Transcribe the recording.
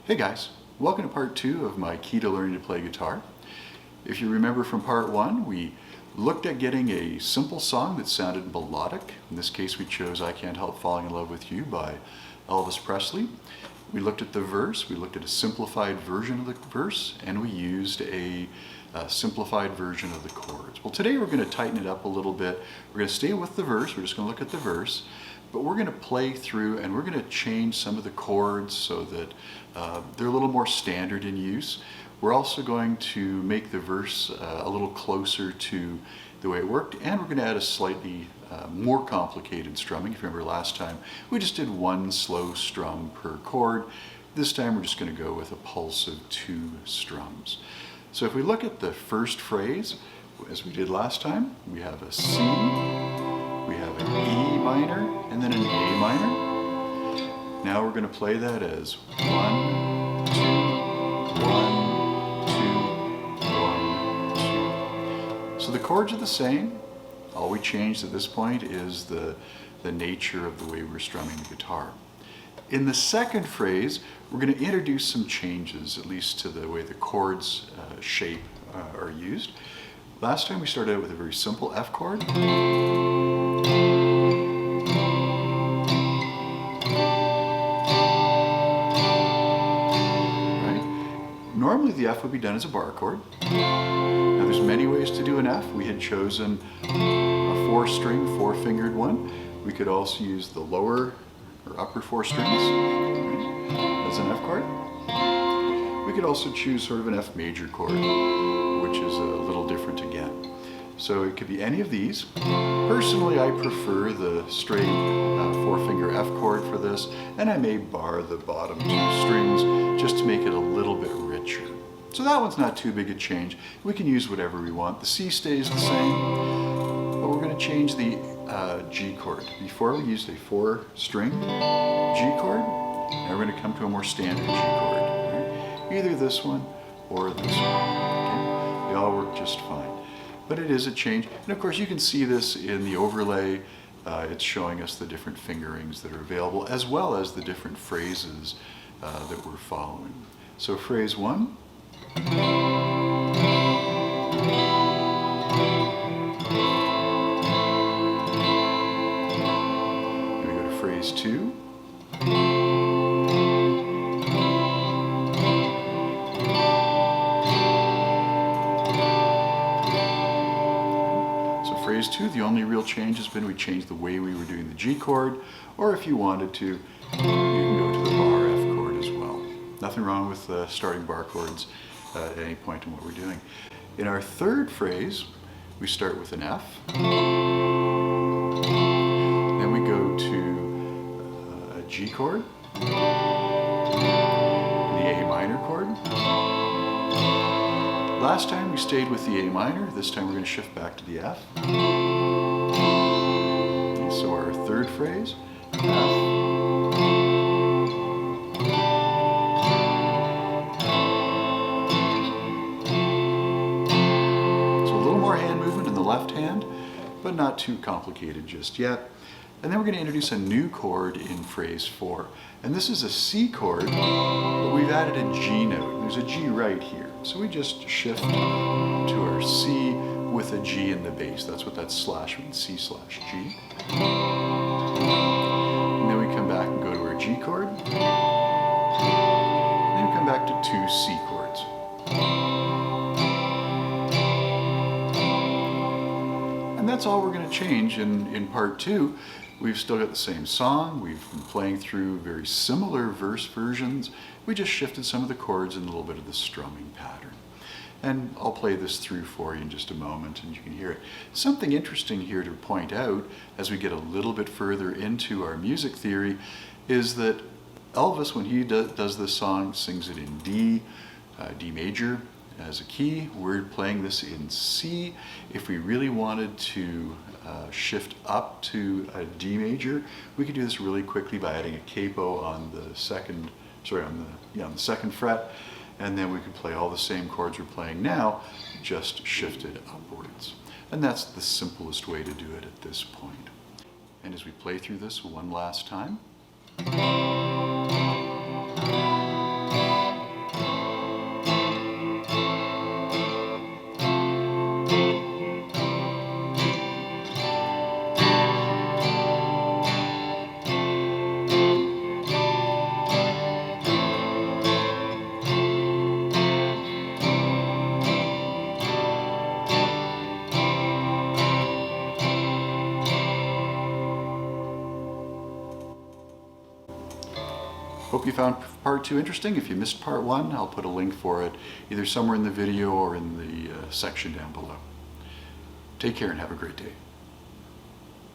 Hey guys, welcome to part 2 of my key to learning to play guitar. If you remember from part 1, we looked at getting a simple song that sounded melodic. In this case we chose I Can't Help Falling in Love with You by Elvis Presley. We looked at the verse, we looked at a simplified version of the verse, and we used a simplified version of the chords. Well, today we're going to tighten it up a little bit. We're going to stay with the verse, we're just going to look at the verse, but we're going to play through and we're going to change some of the chords so that they're a little more standard in use. We're also going to make the verse a little closer to the way it worked, and we're going to add a slightly more complicated strumming. If you remember last time, we just did one slow strum per chord. This time we're just going to go with a pulse of 2 strums. So if we look at the first phrase, as we did last time, we have a C, we have an E minor, and then an A minor. Now we're going to play that as 1, 2, 1, 2, 1, 2. So the chords are the same. All we changed at this point is the nature of the way we're strumming the guitar. In the second phrase, we're going to introduce some changes, at least to the way the chords shape are used. Last time we started out with a very simple F chord. Normally the F would be done as a bar chord. Now there's many ways to do an F. We had chosen a 4-string, 4-fingered one. We could also use the lower or upper 4 strings as an F chord. We could also choose sort of an F major chord, which is a little different again. So it could be any of these. Personally, I prefer the straight 4-finger F chord for this, and I may bar the bottom 2 strings just to make it a little bit richer. So that one's not too big a change. We can use whatever we want. The C stays the same, but we're going to change the G chord. Before we used a 4-string G chord, now we're going to come to a more standard G chord. Right? Either this one or this one. Okay? They all work just fine. But it is a change. And of course you can see this in the overlay. It's showing us the different fingerings that are available, as well as the different phrases that we're following. So phrase 1. Then we go to phrase 2. Phrase 2, the only real change has been we changed the way we were doing the G chord, or if you wanted to, you can go to the bar F chord as well. Nothing wrong with starting bar chords at any point in what we're doing. In our third phrase, we start with an F. Then we go to a G chord, the A minor chord. Last time we stayed with the A minor, this time we're going to shift back to the F. Okay, so our third phrase, F. So a little more hand movement in the left hand, but not too complicated just yet. And then we're going to introduce a new chord in phrase 4. And this is a C chord, but we've added a G note. There's a G right here. So we just shift to our C with a G in the bass. That's what that slash means, C/G. And then we come back and go to our G chord. And then we come back to 2 C chords. And that's all we're going to change in part 2. We've still got the same song. We've been playing through very similar verse versions. We just shifted some of the chords and a little bit of the strumming pattern. And I'll play this through for you in just a moment and you can hear it. Something interesting here to point out as we get a little bit further into our music theory is that Elvis, when he does this song, sings it in D major as a key. We're playing this in C. If we really wanted to shift up to a D major, we could do this really quickly by adding a capo on the second fret, and then we could play all the same chords we're playing now, just shifted upwards. And that's the simplest way to do it at this point. And as we play through this one last time. Hope you found part 2 interesting. If you missed part 1, I'll put a link for it either somewhere in the video or in the section down below. Take care and have a great day.